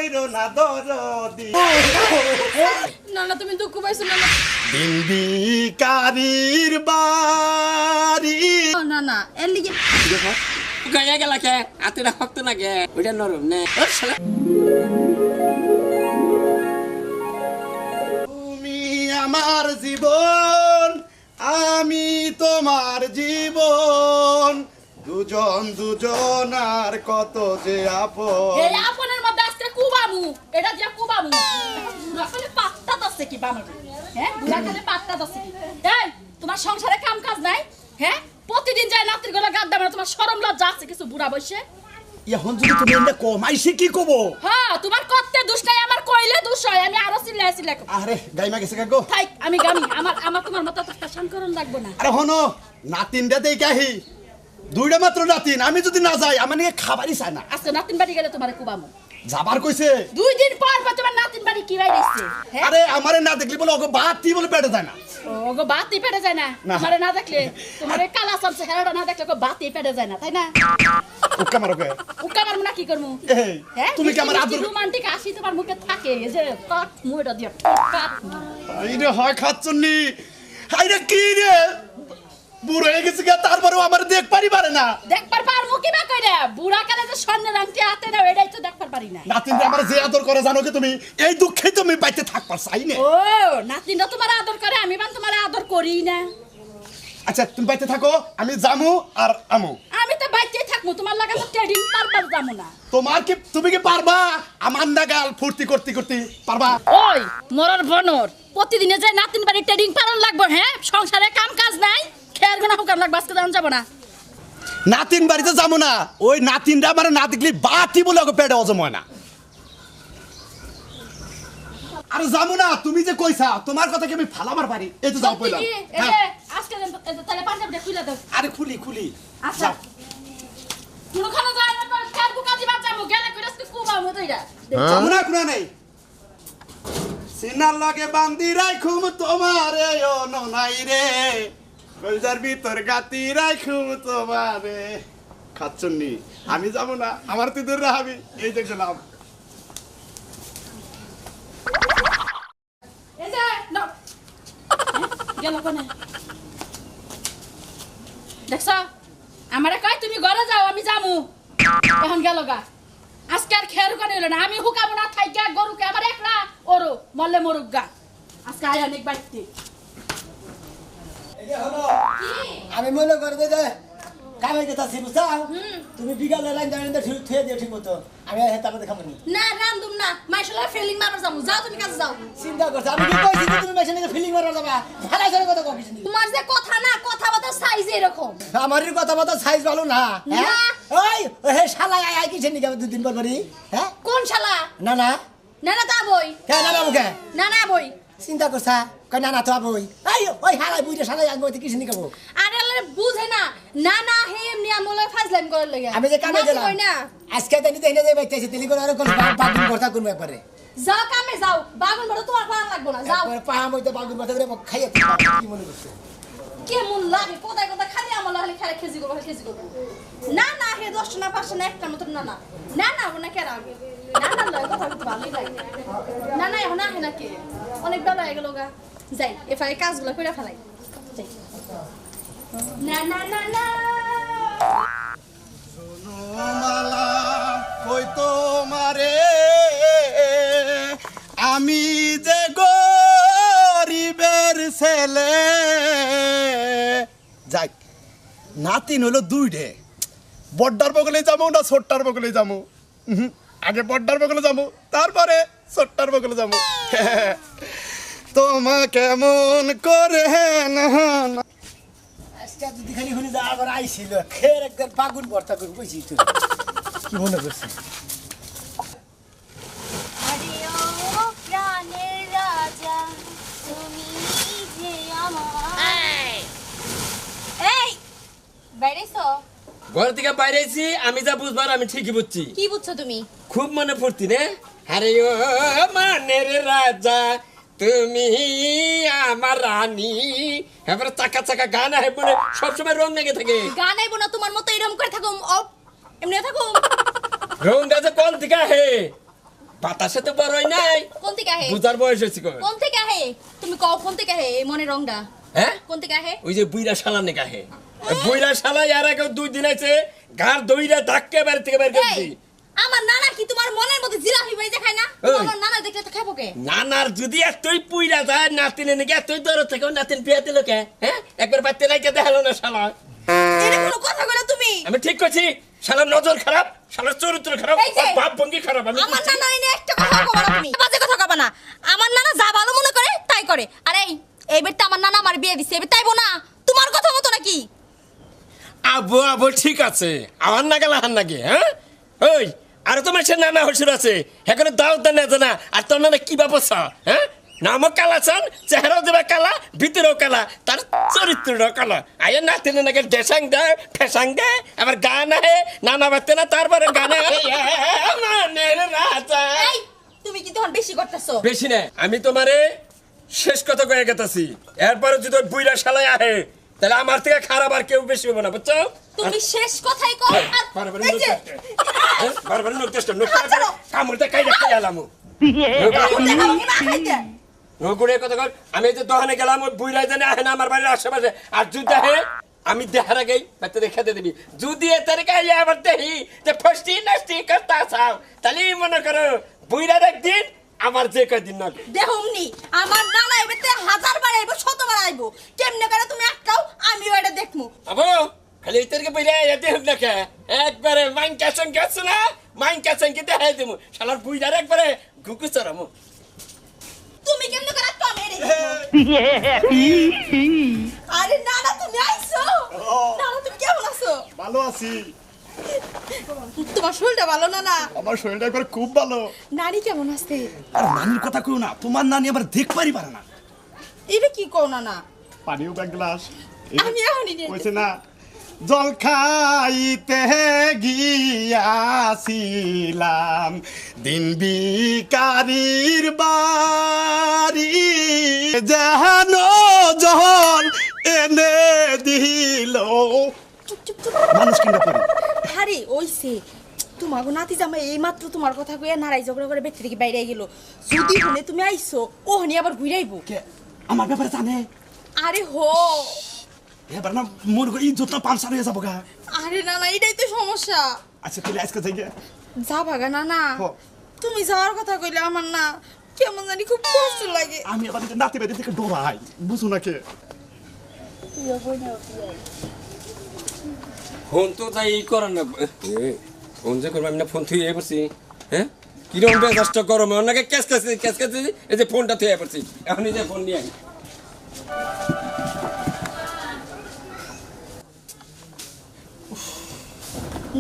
কইরো না দরদি না না তুমি দুঃখ পাইছো না বিন্দিকারীর বাড়ি না না এর লিগে গায়া গেলা কে আতেরা হক্ত না কে ওইটা নরম নে তুমি আমার জীবন আমি তোমার জীবন দুজন দুজনার কত যে আপন এই আপনের মধ্যে আজকে কুবামু এটা যে কুবামু রাখলে পাত্তা দছে কি বামা হ্যাঁ বুড়াখানে পাত্তা দছে কি এই তোমার সংসারে কাম কাজ নাই হ্যাঁ প্রতিদিন যায় নাতির গলা গাদ দাও তোমার শরম লজ্জা আছে কিছু বুড়া বসে এখন যদি তুমি এটা কমাইছে কি কব হ্যাঁ তোমার করতে দোষ নাই আমার কইলে দোষ হয় আমি আরো চিল্লাই আরে গাইমা গেছে কাকো থাক আমি গামি আমার তোমার মত একটা সংকরণ লাগবে না আরে হনো নাতিনটা দেই কাহি দুইটা মাত্র নাতিন আমি যদি না যাই আমার নিয়ে খাবারই চাই না আজকে নাতিন বাড়ি গেলে তোমারে কুবামু যাবার কইছে 2 দিন পর তোমার নাতিন বাড়ি কি রাই দিছে হ্যাঁ আরে আমারে না দেখলি বলে ওগো বাতি বলে পেটে যায় না ওগো বাতি পেটে যায় না না। আমারে না দেখলে তোমারে কালা সামসে হেরাটা না দেখলে ওগো বাতি পেটে যায় না তাই না উক্কা মারো কে উকা মারমু না কি করমু এই তুমি কি আমার আদর রোমান্টিক হাসি তোমার মুখে থাকে এই যে কাট মুইটা দিয়া কাট আইরে হয় খাচ্ছনি আইরে কি রে বুড়ো হয়ে গেছে গা তারপরেও আমার দেখ পারি পারে না দেখবার পারমু কি বা কইরা বুড়া কালে যে স্বর্ণের আংটি হাতে নাও এটাই তো দেখবার পারি না নাতিনটা আমার যে আদর করে জানো কি তুমি এই দুঃখে তুমি বাইতে থাকবার চাই না ও নাতিনটা তোমার আদর করে আমি বান তোমার আদর করি না আচ্ছা তুমি বাইতে থাকো আমি জামু আর আমু আমি তো বাইতেই থাকমু তোমার লাগা তো ট্রেডিং পারবার যামু না তোমার কি তুমি কি পারবা আমার নাগাল ফুর্তি করতে করতে পারবা ওই মরার বনর প্রতিদিনে যে নাতিন বাড়ি ট্রেডিং পালন লাগবে হ্যাঁ সংসারে কাম কাজ নাই খেয়ার গোনা হুকাম লাগবে আজকে দাম যাব না নাতিন বাড়িতে যাবো না ওই নাতিনটা আমার না দেখলি বাতি বলে ওকে পেটে হজম হয় না আরে যাবো না তুমি যে কইছা তোমার কথা কি আমি ফালাবার পারি এই তো যাও কইলাম হ্যাঁ। আজকে তাহলে পাঞ্জাবিটা খুলে দাও আরে খুলি খুলি আচ্ছা যাও। কোন খানা যায় না কার বুকাজি বাঁচামু গেলে কইরা আজকে কুবা মতো এটা যাবো না কোনো নেই সিনার লগে বান্দি রাখুম তোমারে ও ননাই রে কলজার ভিতর গাতি রাখুম তোমারে খাচ্ছনি আমি যাবো না আমার তুই দূর রাখবি এই যে গেলাম এই যে নাও গেল কোনে দেখছো আমারে কই তুমি ঘরে যাও আমি যামু এখন গেল গা আজকে আর খেয়ার কোনে হলো না আমি হুকাবো না থাইকা গরুকে আমার একলা ওরো মরলে মরুক গা আজকে আয় অনেক বাড়তে আমি মনে করে যে কামে গেছা বুঝছাও তুমি বিকালে লাইন দাঁড়িয়ে থুয়ে দিও ঠিক মতো আমি তারপরে খাবো নি না রান্দুম না মাইশলা ফিলিং মারবার যামু যাও তুমি কাছে যাও চিন্তা করছো আমি কি কইছি যে তুমি মেশিনে ফিলিং মারা যাবা ভালো করে কথা কইছি নি তোমার যে কথা না কথা বলতে সাইজ এরকম আমারই কথা বলতে সাইজ ভালো না হ্যাঁ না। ওই হে শালা আই কিছে নি দুই দিন পর পরই হ্যাঁ কোন শালা না না না না তা বই কে না বাবু কে না না বই চিন্তা করছা কই না না তো আবই আই ওই হালাই বুইটা শালা আগে হইতে কিছে নি খাবো আরে আল্লাহ বুঝে না না না হে এমনি আমলে ফাজলাম করে লাগে আমি যে কামে গেলাম কই না আজকে তো নিতে এনে বাইতেছি তেলি করে আর কোন বাগুন করতা কোন ব্যাপারে যাও কামে যাও বাগুন বড় তোমার প্ল্যান লাগবে না যাও একবার পাহা মইতে বাগুন করতে করে খাইয়ে কি মনে করছে কেমন লাগে কোথায় কোথায় খালি আমলে খালি খালি খেজি করবো না না হে 10 না 5 না একটা মত না না না না ওনা কে রাগে না না লয় কথা বলতে ভালোই লাগে না না এখন আহে না কে অনেক বেলা হয়ে গেল গা যাই এফআই কাজগুলো কইরা ফেলাই যাই না না না না মালা কই তোমারে আমি যে গরিবের ছেলে যাক নাতিন হলো দুইটে বড্ডার বগলে যাবো না ছোট্টার বগলে যাবো আগে বড্ডার বগলে যাবো তারপরে ছোট্টার বগলে যাবো তোমা কেমন করে না আজকে যদি খালি হলি যা আবার আইছিল খের একদম বাগুন ভর্তা করে কইছি তুই কি মনে করছিস আরে ও প্রাণের রাজা তুমি যে আমার এই বাইরেছো ঘর থেকে বাইরে আইছি আমি যা বুঝবার আমি ঠিকই বুঝছি কি বুঝছো তুমি খুব মনে ফুর্তি রে আরে ও মানের রাজা তুমি আমার রানী এবারে চাকা চাকা গান আহে বলে সবসময় রং লেগে থাকে গান আইবো না তোমার মতো এরকম করে থাকো এমনি থাকো রংটা যে কোন থেকে আহে বাতাসে তো বড়ই নাই কোন থেকে আহে বুঝার বয়স হয়েছে কবে কোন থেকে আহে তুমি কও কোন থেকে আহে এই মনে রংটা হ্যাঁ কোন থেকে আহে ওই যে বুইরা শালা নেকা হে বুইরা শালা এর আগে 2 দিন আছে গার দইরা ধাক্কে বাইরে থেকে বের করে দিছি এই, আমার নানা কি তোমার মনের মধ্যে জিলাপি বাইজা খায় না এই। আমার নানা দেখলে তো খাবো কে নানার যদি এতই পুইরা যায় নাতিনে নাকি এতই দর থেকে নাতিন বিয়ে দিল কে হ্যাঁ একবার বাচ্চা রাইকে দেখালো না শালা এটা কোনো কথা কইলা তুমি আমি ঠিক করছি শালার নজর খারাপ শালার চরিত্র খারাপ এই যে, ওর ভাব ভঙ্গি খারাপ আমি আমার বলছি। নানা এনে একটা কথা কবা না তুমি বাজে কথা কবা না আমার নানা যা ভালো মনে করে তাই করে আরে এই বেটা আমার নানা আমার বিয়ে দিছে এবার তাইবো না তোমার কথা মতো নাকি আবু আবু ঠিক আছে আমার না গেলে হান নাকি হ্যাঁ ওই আর তোমার সে নানা হসুর আছে এখানে দাও দেন না জানা আর তোর নানা কি ব্যবস্থা হ্যাঁ নামও কালা চান চেহারাও দেবে কালা ভিতরেও কালা তার চরিত্রটাও কালা আয় নাতিনে নাকি ডেসাং দেয় ফেসাং দেয় আবার গান আহে নানা বাড়তে না তারপরে গানে মানের রাজা এই তুমি কি তখন বেশি করতেছো বেশি না আমি তোমারে শেষ কথা কয়ে গেতাছি এরপরে যদি ওই বুইরা শালায় আহে তাহলে আমার থেকে খারাপ আর কেউ বেশি হবে না বুঝছো তুমি শেষ কথাই কও আর বারবার এই যে বারবার লোক চেষ্টা লোক কামড়তে কাই রাখতে গেলাম দেখাবো না খাইতে নকুড়ে কথা কর আমি এই যে দোকানে গেলাম ওই বুইরা জানে আহে না আমার বাড়ির আশেপাশে আর যদি আহে আমি দেখার আগেই বাচ্চা দেখে দিবি যদি এ তারিখে আইয়া আবার দেখি যে ফষ্টি নাস্তি করতে চাও তাহলে মনে করো বুইরার একদিন আমার যে কয়দিন না দেহমনি আমার নানা এবারে 1000 বার আইবো 100 বার আইবো কেমনে করে তুমি আটকাও আমি ওইটা দেখমু আবো খালি এই তারিখে বুইরা এতে হোক না কে একবারে মাইনকা সঙ্গে আছে না মাইনকা সঙ্গে দেখাই দেবো শালার বুইরার একবারে ঘুকু চড়ামো তুমি কেমনে করে আটকাও আমি এটা আরে নানা তুমি আইছো নানা তুমি কেমন আছো ভালো আছি তোমার শরীরটা ভালো না না আমার শরীরটা একবার খুব ভালো নারী কেমন আছে আর নানির কথা কইও না তোমার নানি আবার দেখ পারি পারে না এটা কি কও না না পানিও এক গ্লাস আমি এখনই নিয়ে কইছে না জল খাইতে গিয়াছিলাম দিন বিকারির বাড়ি জানো জল এনে দিল চুপ চুপ চুপ মানুষ কিনা পড়ি আরে ওইছে তোমার নাতি জামাই এই মাত্র তোমার কথা কইয়া নারাই ঝগড়া করে ব্যক্তি থেকে বাইরে গেল যদি হলে তুমি আইছো ও হনি আবার ঘুরাইবো কে আমার ব্যাপারে জানে আরে হো এবার না মোর এই জুতা পালসার হয়ে যাবো গা আরে না না এটাই তো সমস্যা আচ্ছা তাহলে আজকে যাই গে যা ভাগা না না হো। তুমি যাওয়ার কথা কইলে আমার না কেমন জানি খুব কষ্ট লাগে আমি আবার এই নাতি বাড়ি থেকে ডরাই বুঝো না কে ফোন তো তাই করার না ফোন যে করবো আমি না ফোন থুয়ে পড়ছি হ্যাঁ কিরম বেজাজটা গরম অনেকে ক্যাশ ক্যাশ এই যে ফোনটা থুয়ে পড়ছি এখন এই যে ফোন নিয়ে আই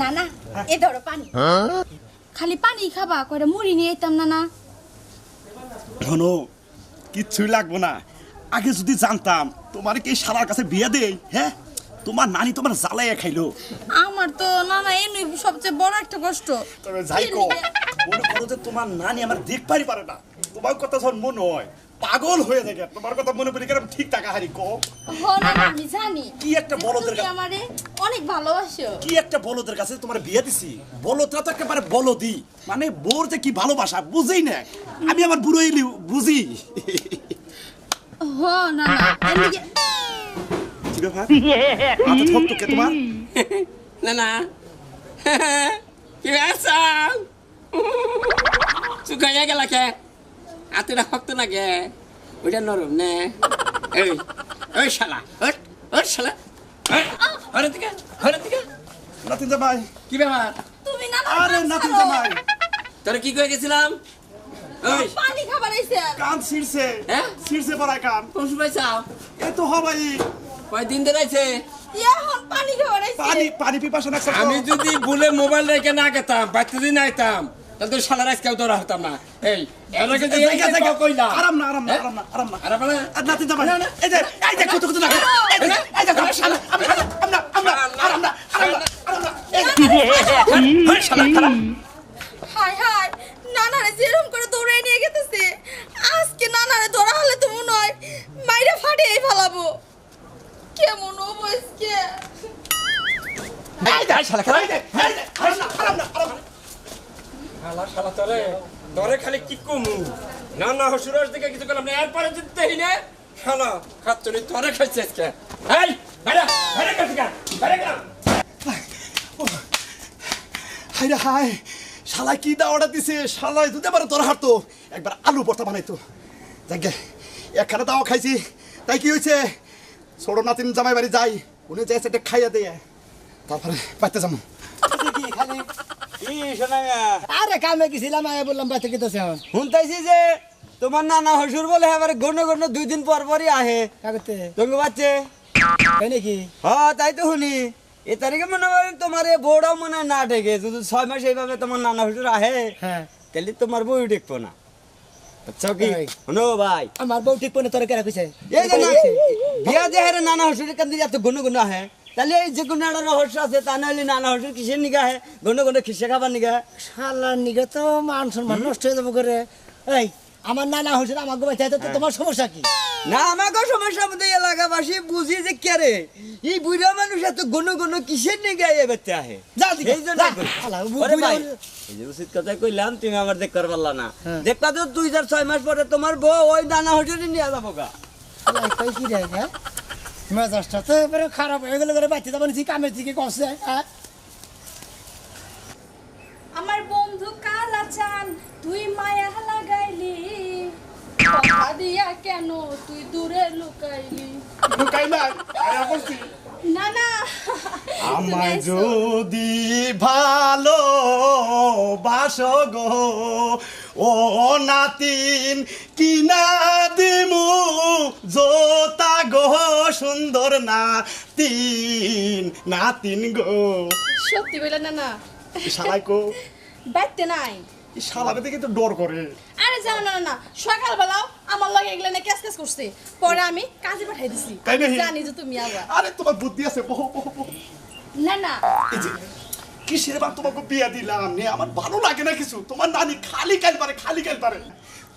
না না এ ধরো পানি খালি পানি খাবা কয়টা মুড়ি নিয়ে আইতাম না না শোনো কিচ্ছুই লাগবো না আগে যদি জানতাম তোমার কি সারার কাছে বিয়ে দেই হ্যাঁ তোমার নানি তোমার জ্বালাইয়া খাইলো আমার তো না না এই নই সবচেয়ে বড় একটা কষ্ট তবে যাই কো মনে করো যে তোমার নানি আমার দেখ পারে না তোমার কথা যখন মনে হয় পাগল হয়ে যায় তোমার কথা মনে করি কেন ঠিক টাকা হারি কো হো না না, আমি জানি কি একটা বলদের তুমি আমারে অনেক ভালোবাসো কি একটা বলদের কাছে তোমার বিয়ে দিছি বলদরা তো একেবারে বলদি মানে বোর যে কি ভালোবাসা বুঝেই না আমি আমার বুড়ো বুঝি হো না না এমনি কি ব্যাপার আচ্ছা ঠক তো কে তোমার না না কি আছো শুকাইয়া গেলা কে হাতেটা শক্ত না কে ওইটা নরম নে এই ওই শালা ওই শালা হরে দিকে নাতিন জামাই কি ব্যাপার তুমি না আরে নাতিন জামাই তোরা কি করে গেছিলাম ওই পানি খাবার আইছে কান ছিড়ছে হ্যাঁ? ছিড়ছে পড়া কান কোন সময় চাও এই তো হবাই কয়দিন ধরে আছে এখন পানি খাবার আইছে পানি পিপাসা না আমি যদি ভুলে মোবাইল রেখে না গেতাম বাচ্চা যদি না আইতাম তাহলে তো শালার আজকেও ধরা হতাম না এই এলাকা যে এই যে কইলা আরাম না আরে বলে আর নাতিন জামাই এই যে কত না এই যে শালা আরাম না এই শালা হাই হাই নানারে যেরকম করে দৌড়ে নিয়ে গেতেছে আজকে নানারে ধরা হলে তো মনে হয় মাইরা ফাটিয়ে ফেলাবো কেমন অবস্থা এই শালা খেলা আরাম না শালা শালা তোরে তোরে খালি কি কমু না না হসুরের দিকে কিছু করলাম না এরপরে যদি দেখি না শালা খাচ্চনি তোরে খাইছে আজকে এই বাইরে বাইরে কাছে গা বাইরে গা হাই রে হাই শালা কি দাওয়াটা দিছে শালা যদি আবার তোর হারতো একবার আলু ভর্তা বানাইতো যাকে একখানা দাওয়া খাইছি তাই কি হয়েছে ছোট নাতিন জামাই বাড়ি যাই উনি যাই সেটা খাইয়া দেয় তারপরে পাইতে যাবো কি খালি ই শোনা আরে কামে গেছিলাম আয়া বললাম বাচ্চা কেতেছে শুনতেছি যে তোমার নানা হসুর বলে এবার ঘন ঘন 2 দিন পর পরই আহে কাগতে তোমাকে বাচ্চে তাই নাকি হ্যাঁ তাই তো শুনি এ তারিখে মনে হয় তোমার এ বউটাও মনে হয় না ঠেকে যদি 6 মাস এইভাবে তোমার নানা হসুর আহে হ্যাঁ তাহলে তোমার বউ দেখবো না আচ্ছা কি ভাই। শোনো ভাই আমার বউ ঠিক পনে তোর কেরা কইছে এই যে না বিয়া যে হারে নানা হসুরের কান্দি এত ঘন ঘন আহে তাহলে এই যে কোনো একটা রহস্য আছে তা নাহলে নানা হসুর কিসের নিগা আহে ঘন ঘন খিসে খাবার নিগা শালার নিগে তো মান সম্মান নষ্ট হয়ে যাবো করে এই আমার নানা হয়েছে আমার গোবাই চাইতে তো তোমার সমস্যা কি না আমাকে সমস্যা মধ্যে এলাকাবাসী বুঝি যে কে রে এই বুড়া মানুষ এত ঘন ঘন কিসের নিগা এবারতে আহে যা দিকে, এই জন্য যা। কই। শালা, ওরে ভাই, বুড়া- এই যে উচিত কথা কইলাম তুমি আমার দেখতে পারলা না হ্যাঁ। দেখবা তো 2006 মাস পরে তোমার বউ ওই নানা হজুরি নিয়ে যাবো গা শালা, কই কি রে হ্যাঁ মেজাজটা তো এবারে খারাপ হয়ে গেলে করে বাচ্চা যাবেন কামের থেকে কষে হ্যাঁ আমার বন্ধু কালা চান তুই মায়া লাগাইলি কথা দিয়া কেন তুই দূরে লুকাইলি ঢুকাই নাই আয়া বলছি না না তুমি আমায় আইছো। যদি ভালো বাসো গো ও নাতিন কিনা দিমু জোতা গো সুন্দর নাতিন নাতিন গো সত্যি বলে না না শালাই কো বাইতে নাই এই শালাবে দেখে তো ডর করে আরে যাও না না না সকালবেলাও আমার লগে এগুলো না ক্যাস ক্যাস করছে পরে আমি কাজে পাঠাই দিছি তাই নাকি? জানি যে তুমি আবার আরে তোমার বুদ্ধি আছে বহু বহু বহু না না এই যে কিসের বার তোমাকে বিয়া দিলাম নে আমার ভালো লাগে না কিছু তোমার নানি খালি কাল পারে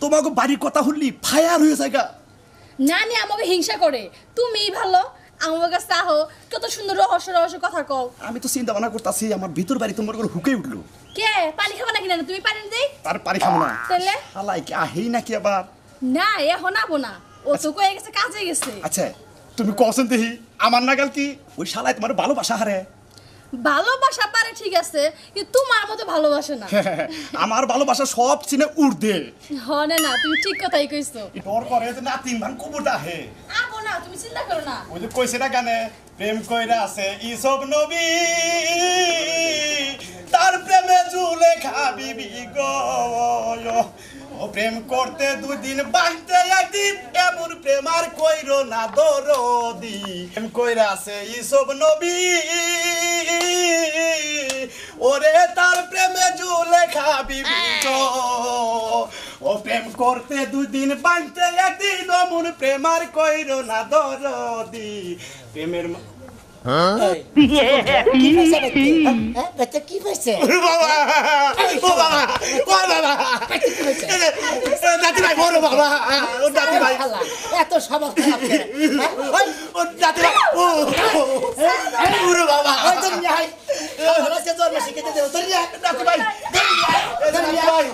তোমাকে বাড়ির কথা শুনলি ফায়ার হয়ে যায় গা। নানি আমাকে হিংসা করে তুমিই ভালো আমার কাছে আহো কত সুন্দর রহস্য রহস্য কথা কও আমি তো চিন্তা ভাবনা করতেছি আমার ভিতর বাড়ি তোমার করে হুকে উঠলো কে পানি খাবা নাকি না তুমি পানি দেই তার পারি খাবো না তাহলে হালাই কি আহেই নাকি আবার না এখন আবো না ও তো কয়ে গেছে কাজে গেছে আচ্ছা তুমি কসেন দেখি আমার নাগাল কি ওই শালাই তোমার ভালোবাসা হারে ভালোবাসা পারে ঠিক আছে কিন্তু তোমার মতো ভালোবাসে না আমার ভালোবাসা সব চিনে উর্ধে হনে না তুমি ঠিক কথাই কইছো ডর করে যে না তিন ভান কবুটা হে আবো না তুমি চিন্তা করো না ওই যে কইছে না গানে প্রেম কইরা আছে ইসব নবী তার প্রেমে ঝুলে খাবিবি গো ও প্রেম করতে 2 দিন বাঁচতে একদিন এমন প্রেম আর কইরো না দরদি প্রেম কইরা আছে ইসব নবী ওরে তার প্রেমে ঝুলে খাবিবি গো ও প্রেম করতে 2 দিন বাঁচতে একদিন এমন প্রেম আর কইরো না দরদি প্রেমের কি পাইছে নাকি হ্যাঁ বাচ্চা কি পাইছে বাবা ও বাবা ও বাবা দাদি ভাই বড় বাবা ও দাদি ভাই শালা, এত স্বভাব খারাপ কেন? হ্যাঁ? ওই, ও দাদি ভাই ও বড় বাবা ওই তোর নিয়ে আয়। শালা, সে জন্ম শিখিয়ে দেবো, তোর নিয়ে আয়। দাদি ভাই দাদি ভাই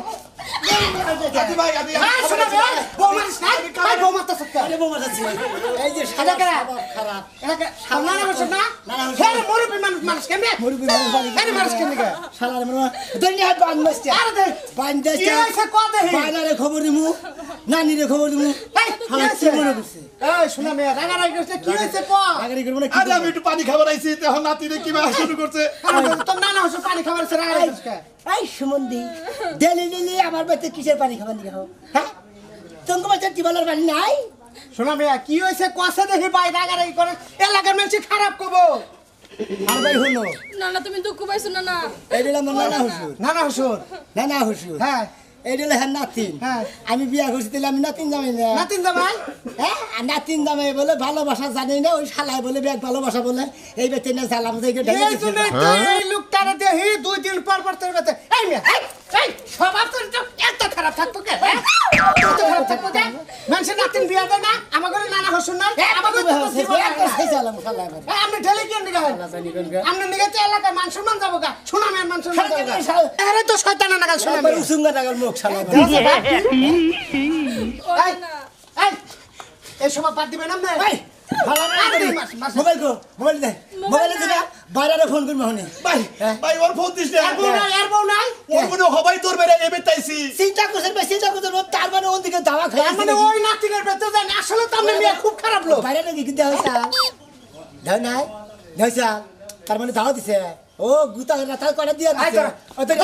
দাদি ভাই দাদি হ্যাঁ, শোনো রে, বউ মারিস না? ভাই, বউ মারতেছ কেন? আরে, বউ মারতেছি। এই যে শালা স্বভাব খারাপ। এলাকা সামনে না বসে না? হ্যাঁ, মুরব্বি মানুষ কেমনে? মুরব্বি মানুষ বাড়ি। আরে, মানুষ কেমনে গে? শালা রে, মনে তোর নিয়ে আয়, বান মারছে। আরে দে, বান দেছে। কি হইছে কত হে? বাইলারে খবর দিমু, নানিরে খবর দিমু। এই, শালা কি মনে করছে? এই, শোনা মেয়ে, রাগারাগি করছে, কি হইছে ক? রাগারাগি করব না কি? আরে আমি একটু পানি খাবার আইছি তখন নাতিরে কি ভাবে শুরু করছে তোর নানা হচ্ছে পানি খাবার সে রাগারাগি করছে। এই সুমন্দি, ডেলি ডেলি আমার বাড়িতে কিসের পানি খাবার দিকে হও? হ্যাঁ? তোমার বাচ্চার টিউবওয়েলের পানি নাই? শোনা মেয়া কি হয়েছে কষে দেখি ভাই রাগারাগি করে এলাকার মানুষ খারাপ করবো আর ভাই হলো না না তুমি দুঃখ পাইছো না না এইডেলা আমার নানা হুসুর নানা হুসুর নানা হুসুর হ্যাঁ এইডেলা হ্যাঁ নাতিন হ্যাঁ। আমি বিয়া করছি তাহলে আমি নাতিন জামাই না নাতিন জামাই হ্যাঁ আর নাতিন জামাই বলে ভালোবাসা জানি না ওই শালায় বলে ব্যাগ ভালোবাসা বলে এই বেতে না জ্বালাম থেকে ঢেলে এই দিছে। জন্যই তো এই লোকটারে দেখি 2 দিন পর পর তোর কাছে এই মেয়া এই স্বভাব তোর তো এত খারাপ থাকতো কে হ্যাঁ? এত খারাপ থাকতো কে মানুষের নাতিন বিয়া দেয় না আমাকে নানা হুসুর নাই আমাকে তো জীবন সেই জ্বালাম শালা এবার। আপনি ঢেলে কেন নিগা শালা জানি কোন গা। আপনি নিগা তো এলাকায় মান সম্মান যাবো গা শোনা মেয়ের মান সম্মান আরে তো শয়তানা নাগাল শুনে একবার উসুঙ্গা টাকার মুখ শালা এই সময় বাদ দিবেন আপনি মোবাইল কো মোবাইল দে মোবাইলে দিবা বাইরে ফোন করবো হনে ভাই ভাই ওর ফোন দিস না এর বউ নাই ওর কোনো হবাই তোর বেড়ে এবে তাইছি চিন্তা করছেন ভাই চিন্তা করছেন তার মানে ওদিকে দাওয়া খাই তার মানে ওই নাতিনের ভেতর দেন আসলে তো আপনি মেয়ে খুব খারাপ লোক বাইরে নাকি কিন্তু হইছা দাও নাই হইছা তার মানে দাওয়া দিছে ও গুতা রাতা করে দিয়া দিছে ওদের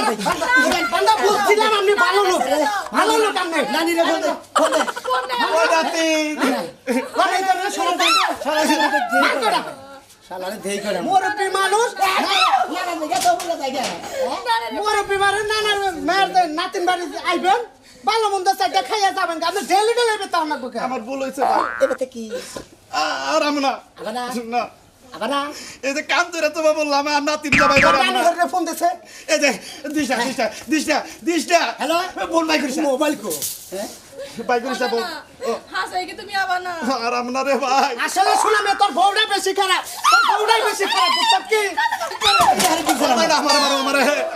বান্দা বুঝছিলাম আপনি ভালো লোক আপনি নানি রে ফোন দে ও নাতি করে করে সমাধান শালারে দেই করে মুরব্বী মানুষ না না গেছে তো বলে যাই মুরব্বী মানুষ নানা মেয়ের নাতিন বাড়ি আইবেন ভালো মন্দ চাইতে খাইয়া যাবেন আপনি ডেলি ডেলি বেতাও না বুকে আমার ভুল হয়েছে ভাই এবারে কি আর আমি না আবার না না আবার না এই যে কাম ধরে তোমার বললাম আর নাতিন জামাই ধরে নানি ঘরে ফোন দিছে এই যে দিশটা হ্যালো বোন ভাই করিস মোবাইল কো হ্যাঁ ভাই করিস বোন হাসাই কি তুমি আবার না আর আমি না রে ভাই আসলে শুনা মে তোর বউটা বেশি খারাপ তোর বউটাই বেশি খারাপ বুঝছ কি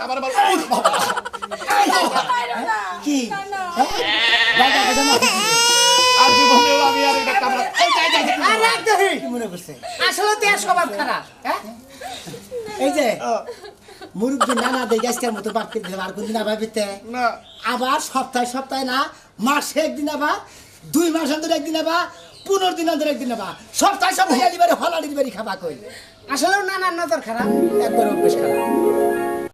আমার কি আর জীবনে আমি আর এটা কামড়া আর রাখ দেহি কি মনে করছে আসলে তো এর স্বভাব খারাপ হ্যাঁ এই যে মুরব্বী নানা দেখে আজকের মতো বাপকে দিলাম আর কোনদিন আবার বিতে না আবার সপ্তাহে না মাসে একদিন আবার 2 মাস অন্তর একদিন আবার 15 দিন অন্তর একদিন আবার সপ্তাহে এলিবারে হলাড়ির বাড়ি খাবা কই আসলে নানার নজর খারাপ একবার অভ্যেস খারাপ